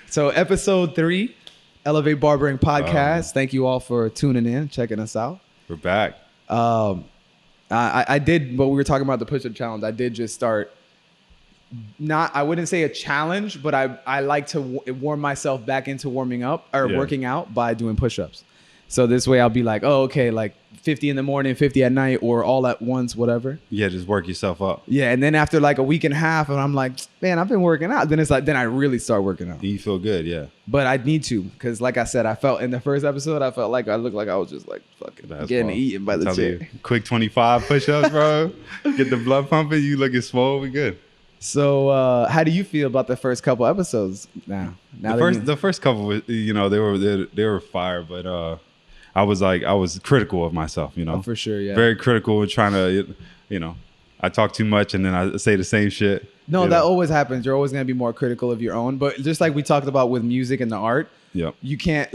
So episode 3, Elevate Barbering Podcast. Thank you all for tuning in, checking us out. We're back. I did, but we were talking about the push-up challenge. I did just start, I wouldn't say a challenge, but I like to warm myself back into warming up or working out by doing push-ups. So this way I'll be like, oh, okay, like 50 in the morning, 50 at night, or all at once, whatever. Yeah, just work yourself up. Yeah, and then after like a week and a half, and I'm like, man, I've been working out. Then it's like, then I really start working out. You feel good, yeah. But I need to, because like I said, I felt in the first episode, I felt like I looked like I was just like fucking getting eaten by the chair. Quick 25 push-ups, bro. Get the blood pumping. You looking swole. We good. So how do you feel about the first couple episodes now? The first couple, they were fire, but I was critical of myself, Oh, for sure, yeah. Very critical, trying to, I talk too much and then I say the same shit. No, that always happens. You're always going to be more critical of your own. But just like we talked about with music and the art, you can't,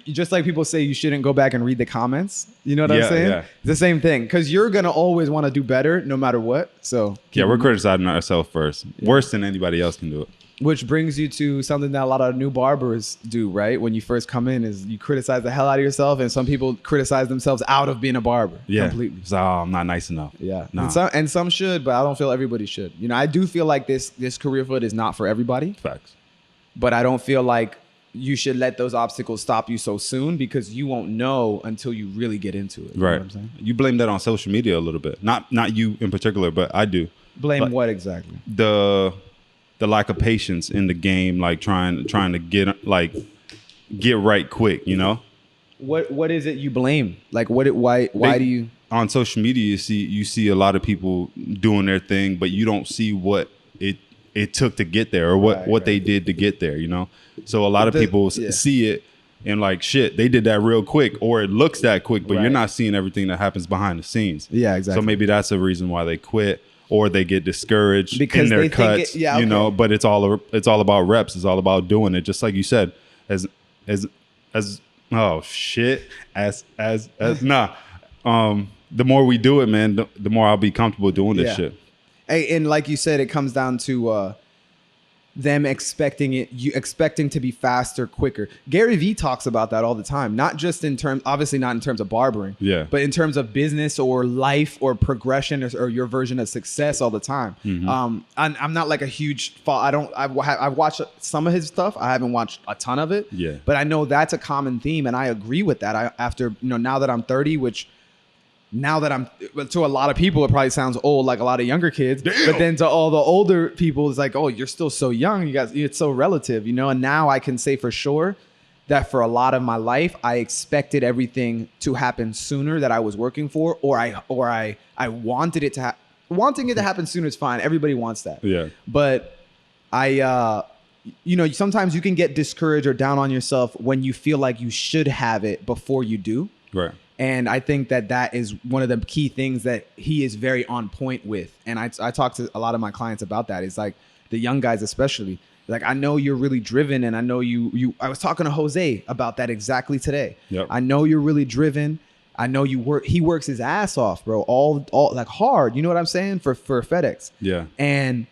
just like people say you shouldn't go back and read the comments. You know what I'm saying? Yeah. It's the same thing, because you're going to always want to do better no matter what. So we're criticizing ourselves first. Yeah. Worse than anybody else can do it. Which brings you to something that a lot of new barbers do, right? When you first come in, is you criticize the hell out of yourself, and some people criticize themselves out of being a barber. Yeah, completely. So I'm not nice enough. Yeah, nah. and some should, but I don't feel everybody should. I do feel like this career field is not for everybody. Facts. But I don't feel like you should let those obstacles stop you so soon, because you won't know until you really get into it. You know what I'm saying? You blame that on social media a little bit. Not you in particular, but I do. Blame what exactly? The lack of patience in the game, like trying to get right quick, What is it you blame? Like why do you? On social media you see a lot of people doing their thing, but you don't see what it took to get there, or what they did to get there, So a lot of people see it and like, shit, they did that real quick, or it looks that quick, but you're not seeing everything that happens behind the scenes. Yeah, exactly. So maybe that's a reason why they quit. Or they get discouraged because in their cuts, but it's all about reps. It's all about doing it. Just like you said, the more we do it, man, the more I'll be comfortable doing this shit. Hey, and like you said, it comes down to them expecting to be faster, quicker. Gary Vee talks about that all the time, not just obviously not in terms of barbering, but in terms of business or life or progression or your version of success all the time. Mm-hmm. I'm not like a huge fan. I've watched some of his stuff. I haven't watched a ton of it, but I know that's a common theme, and I agree with that. After now that I'm 30, which now that I'm, to a lot of people, it probably sounds old, like a lot of younger kids. Damn. But then to all the older people, it's like, oh, you're still so young. You guys, it's so relative, And now I can say for sure that for a lot of my life, I expected everything to happen sooner that I was working for, or I wanted it to wanting it to happen sooner is fine. Everybody wants that. Yeah. But sometimes you can get discouraged or down on yourself when you feel like you should have it before you do. Right. And I think that is one of the key things that he is very on point with. And I talk to a lot of my clients about that. It's like the young guys especially. Like, I know you're really driven, and I know I was talking to Jose about that exactly today. Yep. I know you're really driven. I know he works his ass off, bro, all like hard. You know what I'm saying? For FedEx. Yeah. And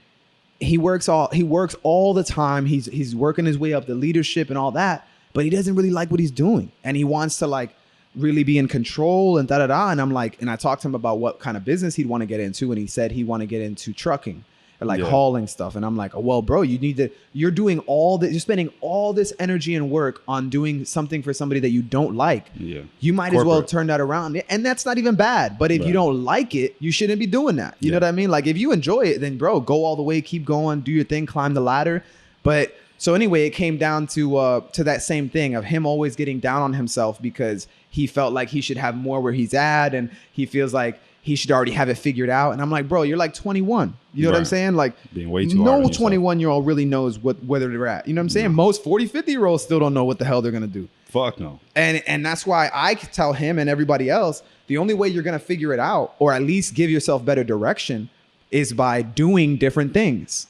he works all the time. He's working his way up the leadership and all that, but he doesn't really like what he's doing. And he wants to like really be in control and da-da-da. And I'm like, and I talked to him about what kind of business he'd want to get into. And he said he want to get into trucking or like hauling stuff. And I'm like, oh, well, bro, you're doing all this, you're spending all this energy and work on doing something for somebody that you don't like. Yeah. You might as well turn that around. And that's not even bad. But if you don't like it, you shouldn't be doing that. You know what I mean? Like, if you enjoy it, then bro, go all the way, keep going, do your thing, climb the ladder. But so anyway, it came down to that same thing of him always getting down on himself because he felt like he should have more where he's at, and he feels like he should already have it figured out. And I'm like, bro, you're like 21. You know what I'm saying? Like, being way too no 21-year-old really knows whether they're at. You know what I'm saying? Most 40, 50-year-olds still don't know what the hell they're gonna do. Fuck no. And that's why I tell him and everybody else, the only way you're gonna figure it out, or at least give yourself better direction, is by doing different things,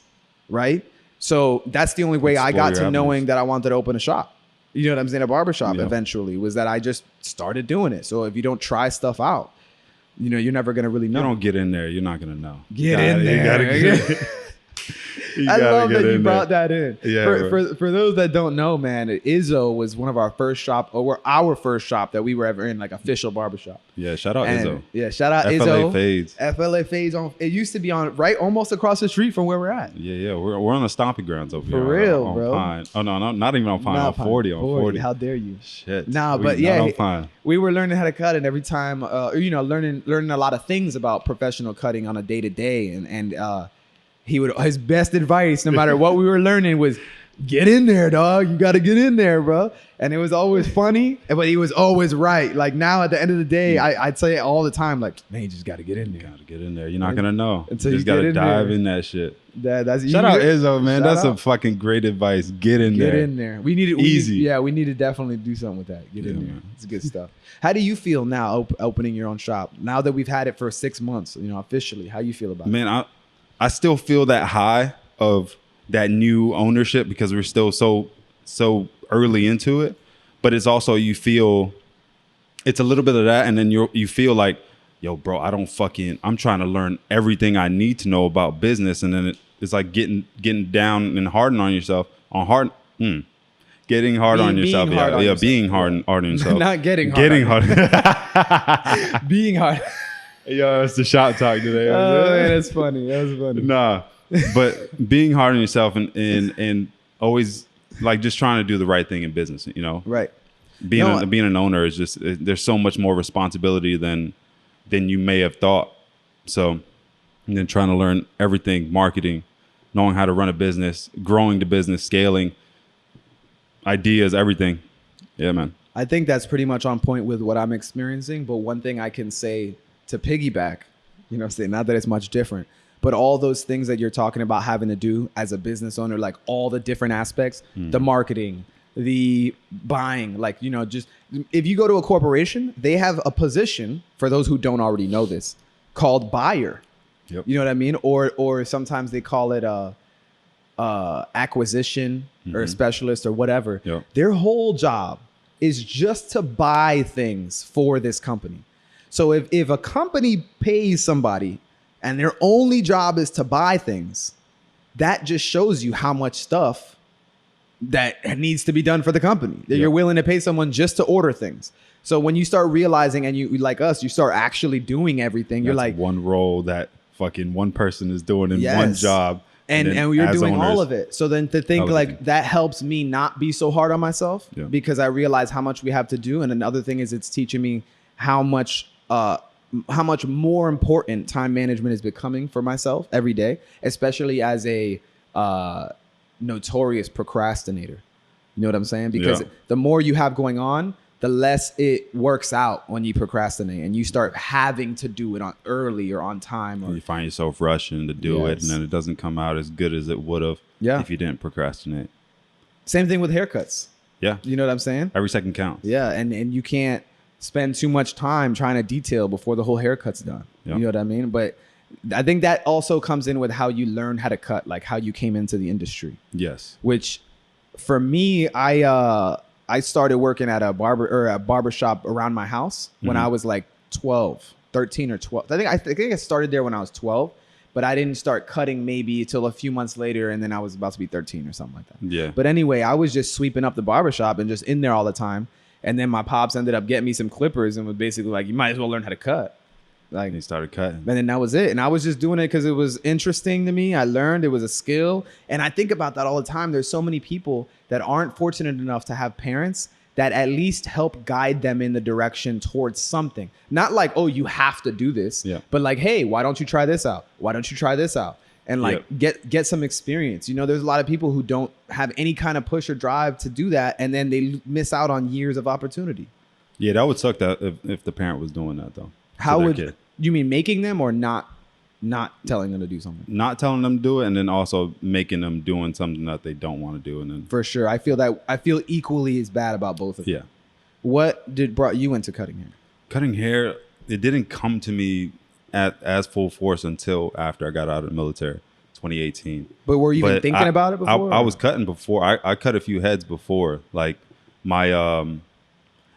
right? So that's the only way I got to knowing that I wanted to open a shop. You know what I'm saying? A barbershop eventually, was that I just started doing it. So if you don't try stuff out, you're never going to really know. You don't get in there, you're not going to know. Get in there. You gotta get I love that you brought that in. Yeah. For those that don't know, man, Izzo was one of our first shop, or our first shop that we were ever in, like official barbershop. Yeah, shout out Izzo. Yeah, shout out FLA Izzo. Fades. FLA Fades on. It used to be on right almost across the street from where we're at. Yeah. We're on the stomping grounds over here. For real, on bro. Pine. Oh no, not even on Pine. On 40. On 40. How dare you? Shit. Nah, but yeah, we were learning how to cut, and every time, learning a lot of things about professional cutting on a day to day, and his best advice, no matter what we were learning, was get in there, dog. You got to get in there, bro. And it was always funny, but he was always right. Like now, at the end of the day, I'd say it all the time, like, man, you just got to get in there. Got to get in there. You're not gonna know. Until you just got to dive in that shit. Shout out Izzo, man. That's some fucking great advice. Get in there. Get in there. We need to definitely do something with that. Get in there. Man. It's good stuff. How do you feel now opening your own shop? Now that we've had it for 6 months, officially, how you feel about it? Man, I still feel that high of that new ownership because we're still so early into it. But it's also, you feel it's a little bit of that, and then you feel like, yo, bro, I'm trying to learn everything I need to know about business, and then it's like getting down and harden on yourself getting hard on yourself. Being hard on yourself. Not getting hard. Being hard. Yo, it's the shop talk today. Oh, man, that's funny. That was funny. Nah, but being hard on yourself and always like just trying to do the right thing in business, Right. Being an owner is just, there's so much more responsibility than you may have thought. So, and then trying to learn everything, marketing, knowing how to run a business, growing the business, scaling, ideas, everything. Yeah, man. I think that's pretty much on point with what I'm experiencing. But one thing I can say to piggyback, not that it's much different, but all those things that you're talking about having to do as a business owner, like all the different aspects, the marketing, the buying, just if you go to a corporation, they have a position, for those who don't already know this, called buyer. Yep. You know what I mean? Or sometimes they call it acquisition or a specialist or whatever. Yep. Their whole job is just to buy things for this company. So if a company pays somebody and their only job is to buy things, that just shows you how much stuff that needs to be done for the company. That you're willing to pay someone just to order things. So when you start realizing, and you like us, you start actually doing everything. You're like one role that fucking one person is doing in one job. And you're doing all of it. So then to think like that helps me not be so hard on myself because I realize how much we have to do. And another thing is it's teaching me how much more important time management is becoming for myself every day, especially as a notorious procrastinator. You know what I'm saying? Because the more you have going on, the less it works out when you procrastinate and you start having to do it on early or on time. Or you find yourself rushing to do it, and then it doesn't come out as good as it would have if you didn't procrastinate. Same thing with haircuts. Yeah. You know what I'm saying? Every second counts. Yeah. And you can't spend too much time trying to detail before the whole haircut's done. You know what I mean? But I think that also comes in with how you learn how to cut, like how you came into the industry. Yes. Which for me, I started working at a barber shop around my house when I was like 13 or 12. I think I started there when I was 12, but I didn't start cutting maybe till a few months later, and then I was about to be 13 or something like that. Yeah. But anyway, I was just sweeping up the barber shop and just in there all the time. And then my pops ended up getting me some clippers and was basically like, you might as well learn how to cut. Like, and he started cutting. And then that was it. And I was just doing it because it was interesting to me. I learned it was a skill. And I think about that all the time. There's so many people that aren't fortunate enough to have parents that at least help guide them in the direction towards something. Not like, oh, you have to do this. But like, hey, why don't you try this out? Why don't you try this out? And like get some experience. There's a lot of people who don't have any kind of push or drive to do that. And then they miss out on years of opportunity. Yeah, that would suck that if the parent was doing that though. How would you mean making them or not telling them to do something? Not telling them to do it, and then also making them doing something that they don't want to do. And then for sure, I feel equally as bad about both of them. Yeah. What brought you into cutting hair? Cutting hair, it didn't come to me as full force until after I got out of the military, 2018. But were you even thinking about it before? I was cutting before. I cut a few heads before. Like my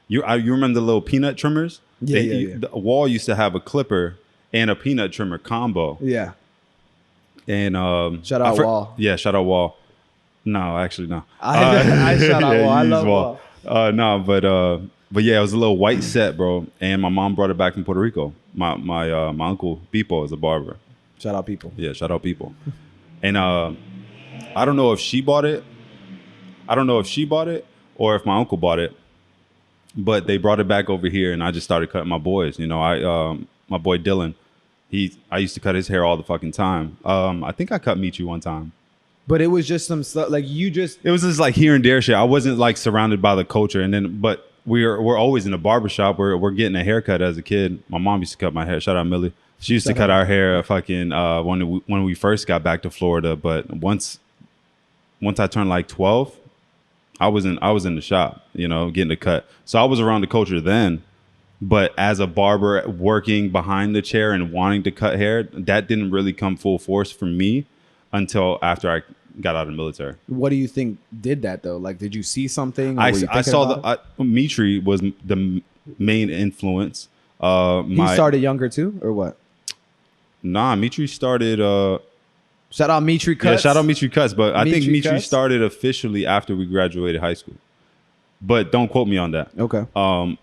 you remember the little peanut trimmers? Yeah. The wall used to have a clipper and a peanut trimmer combo. Yeah. And shout out Wall. Yeah, shout out Wall. No, actually no. I shout out Wall. I love Wall. No, but yeah, it was a little white set, bro. And my mom brought it back from Puerto Rico. My uncle Pipo is a barber. Shout out Pipo. Yeah, shout out Pipo. And I don't know if she bought it. Or if my uncle bought it. But they brought it back over here, and I just started cutting my boys. You know, my boy Dylan, I used to cut his hair all the fucking time. I think I cut Michi one time. But it was just some stuff like it was just like here and there shit. I wasn't like surrounded by the culture. But we're always in a barbershop. We're getting a haircut as a kid. My mom used to cut my hair. Shout out Millie. She used to cut our hair fucking when we first got back to Florida. But once I turned like 12, I was in the shop, you know, getting a cut. So I was around the culture then. But as a barber working behind the chair and wanting to cut hair, that didn't really come full force for me until after I got out of the military. What do you think did that though? Like, did you see something? I saw Mitri was the main influence. He started younger too, or what? Nah, Mitri started. Shout out Mitri Cuts. Yeah, shout out Mitri Cuts. But I think Mitri started officially after we graduated high school. But don't quote me on that. Okay.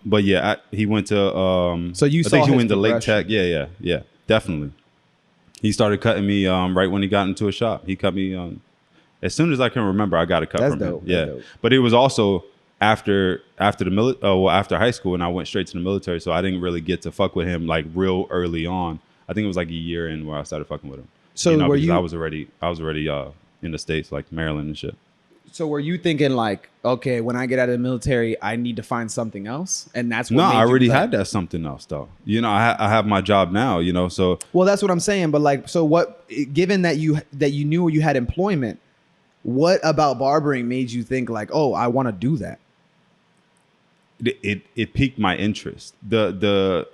But yeah, he went to. So you I saw think he his went to Lake Tech. Yeah, definitely. He started cutting me right when he got into a shop. He cut me as soon as I can remember. I got a cut from him. Yeah, that's dope. But it was also after high school, and I went straight to the military, so I didn't really get to fuck with him like real early on. I think it was like a year in where I started fucking with him. So you know, were you? I was already in the States, like Maryland and shit. So were you thinking like, okay, when I get out of the military, I need to find something else, and that's what? No, I already had that something else though. You know, I have my job now. You know, so well, that's what I'm saying. But like, so what? Given that you knew you had employment, what about barbering made you think like, oh, I want to do that? It piqued my interest. The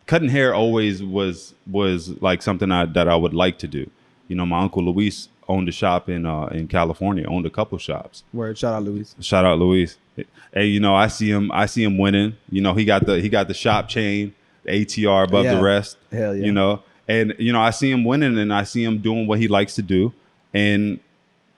cutting hair always was like something that I would like to do. You know, my uncle Luis owned a shop in California, owned a couple shops. Word, shout out Luis. Shout out Luis. Hey, you know, I see him winning. You know, he got the shop chain, the ATR above the rest. Hell yeah. You know, and you know, I see him winning, and I see him doing what he likes to do, and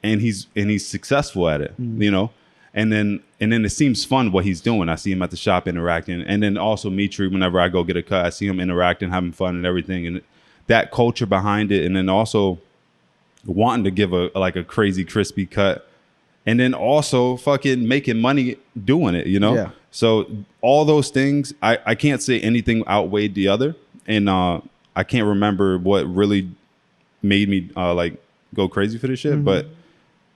he's successful at it. You know, and then it seems fun what he's doing. I see him at the shop interacting, and then also Mitri. Whenever I go get a cut, I see him interacting, having fun, and everything, and that culture behind it, and then also wanting to give a crazy crispy cut, and then also fucking making money doing it, you know? Yeah. So all those things, I can't say anything outweighed the other. And I can't remember what really made me like go crazy for this shit. But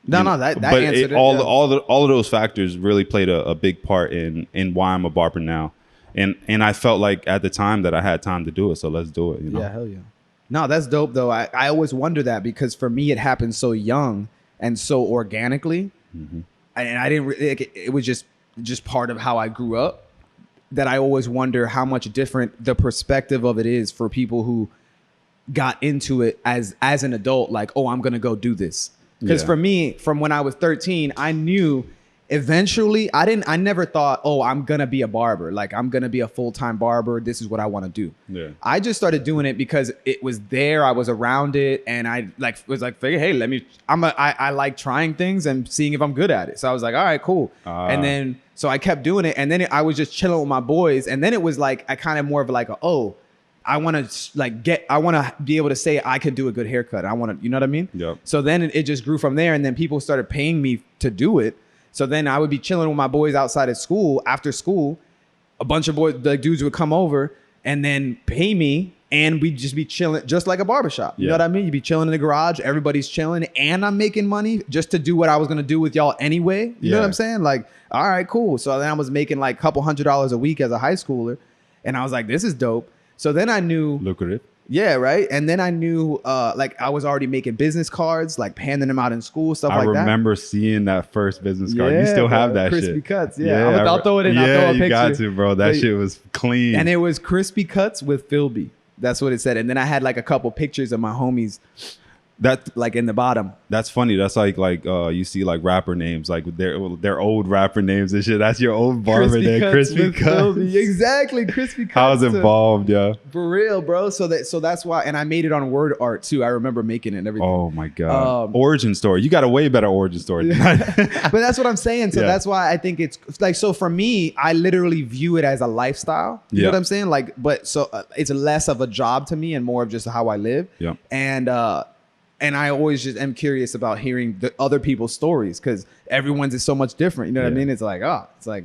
that answered all of those factors really played a big part in why I'm a barber now. And I felt like at the time that I had time to do it. So let's do it, you know? Yeah, hell yeah. No, that's dope though. I always wonder that because for me it happened so young and so organically, and I didn't really. It was just part of how I grew up. That I always wonder how much different the perspective of it is for people who got into it as an adult. Like, oh, I'm gonna go do this. Because for me, from when I was 13, I knew. Eventually, I never thought, oh, I'm going to be a barber. Like, I'm going to be a full-time barber. This is what I want to do. Yeah. I just started doing it because it was there. I was around it. And I was like, hey, I like trying things and seeing if I'm good at it. So I was like, all right, cool. And then, so I kept doing it. And then I was just chilling with my boys. And then it was like, I kind of more of like, I want to be able to say I could do a good haircut. I want to, you know what I mean? Yep. So then it just grew from there. And then people started paying me to do it. So then I would be chilling with my boys outside of school. After school, a bunch of boys, the dudes would come over and then pay me, and we'd just be chilling, just like a barbershop. You know what I mean? You'd be chilling in the garage, everybody's chilling, and I'm making money just to do what I was gonna do with y'all anyway. You know what I'm saying? Like, all right, cool. So then I was making like a couple $100s a week as a high schooler, and I was like, this is dope. So then I knew lucrative. Yeah, right. And then I knew, like, I was already making business cards, like handing them out in school, stuff like that. I remember seeing that first business card. You still have that crispy shit. Cuts. Yeah, I'll throw it in. I'll throw a picture. You got to, bro. That shit was clean. And it was crispy cuts with Philby. That's what it said. And then I had like a couple pictures of my homies That like in the bottom. That's funny. That's like you see like rapper names, like their old rapper names and shit. That's your old barber there, Crispy Cuts. Exactly, Crispy Cuts. I was involved, yeah. For real, bro. So that's why, and I made it on word art too. I remember making it and everything. Oh my god. Origin story. You got a way better origin story than that. But that's what I'm saying. So that's why I think it's like, so for me, I literally view it as a lifestyle. You know what I'm saying? Like, but so it's less of a job to me and more of just how I live. Yeah. And I always just am curious about hearing the other people's stories because everyone's is so much different. You know what I mean? It's like, it's like.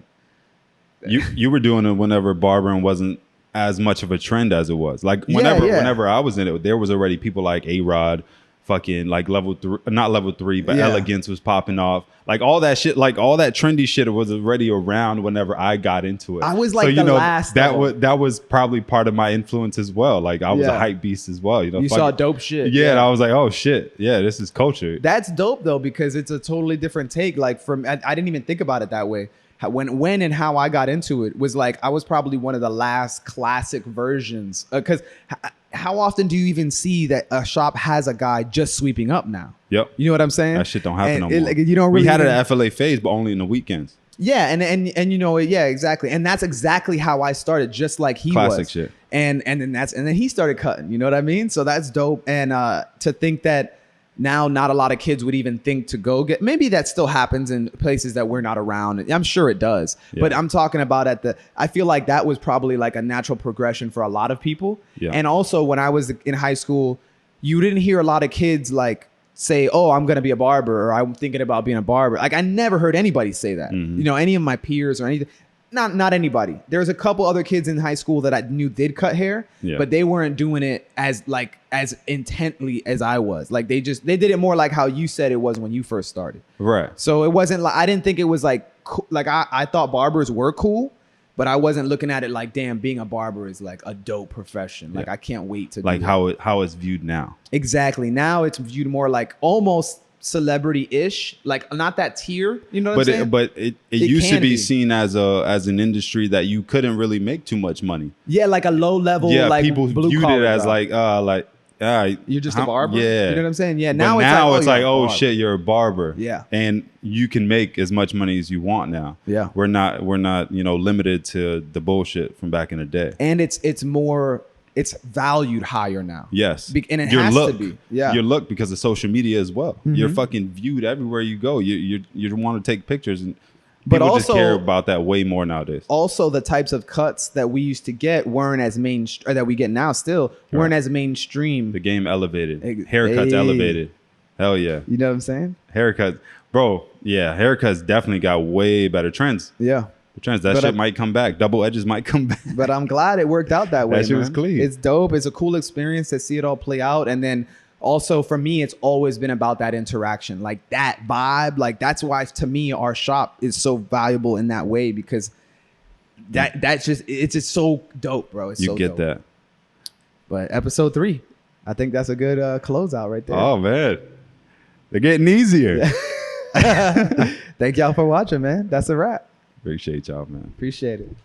You were doing it whenever barbering wasn't as much of a trend as it was. Like whenever I was in it, there was already people like A-Rod, fucking like not level 3, but Elegance was popping off. Like all that shit, like all that trendy shit was already around whenever I got into it. I was like last. That was probably part of my influence as well. Like I was a hype beast as well. You know, you saw dope shit. Yeah, and I was like, oh shit, yeah, this is culture. That's dope though, because it's a totally different take. Like I didn't even think about it that way. When and how I got into it was like I was probably one of the last classic versions. Because how often do you even see that a shop has a guy just sweeping up now? Yep. You know what I'm saying? That shit don't happen no more. Like, you don't really. We had it at FLA Phase, but only in the weekends. Yeah, and you know, yeah, exactly. And that's exactly how I started, just like he was. Classic shit. And then he started cutting. You know what I mean? So that's dope. And to think that now not a lot of kids would even think to go get, maybe that still happens in places that we're not around. I'm sure it does. Yeah. But I'm talking about I feel like that was probably like a natural progression for a lot of people. Yeah. And also when I was in high school, you didn't hear a lot of kids like say, oh, I'm going to be a barber, or I'm thinking about being a barber. Like I never heard anybody say that. Mm-hmm. You know, any of my peers or anything. Not anybody. There's a couple other kids in high school that I knew did cut hair, but they weren't doing it as intently as I was. Like they did it more like how you said it was when you first started. Right. So it wasn't like, I didn't think it was like I thought barbers were cool, but I wasn't looking at it like, damn, being a barber is like a dope profession. Like I can't wait to like do how it's viewed now. Exactly. Now it's viewed more like almost celebrity-ish, like not that tier, you know what I'm saying? But it used to be seen as an industry that you couldn't really make too much money. Yeah, like a low level, like people viewed it as job. You're just a barber. Yeah, you know what I'm saying? Yeah. Now it's like, oh shit, you're a barber. Yeah, and you can make as much money as you want now. Yeah, we're not limited to the bullshit from back in the day. And it's valued higher now. Yes. And it has to be. Yeah. Your look, because of social media as well. Mm-hmm. You're fucking viewed everywhere you go. You want to take pictures, and people just care about that way more nowadays. Also, the types of cuts that we used to get weren't as or that we get now still weren't as mainstream. The game elevated. Haircuts elevated. Hell yeah. You know what I'm saying? Haircuts. Bro, yeah. Haircuts definitely got way better trends. Yeah. That shit might come back. Double edges might come back. But I'm glad it worked out that way. That shit was clean. It's dope. It's a cool experience to see it all play out. And then also for me, it's always been about that interaction, like that vibe. Like that's why to me our shop is so valuable in that way, because it's just so dope, bro. It's so dope. That. But episode 3, I think that's a good closeout right there. Oh man, they're getting easier. Thank y'all for watching, man. That's a wrap. Appreciate y'all, man. Appreciate it.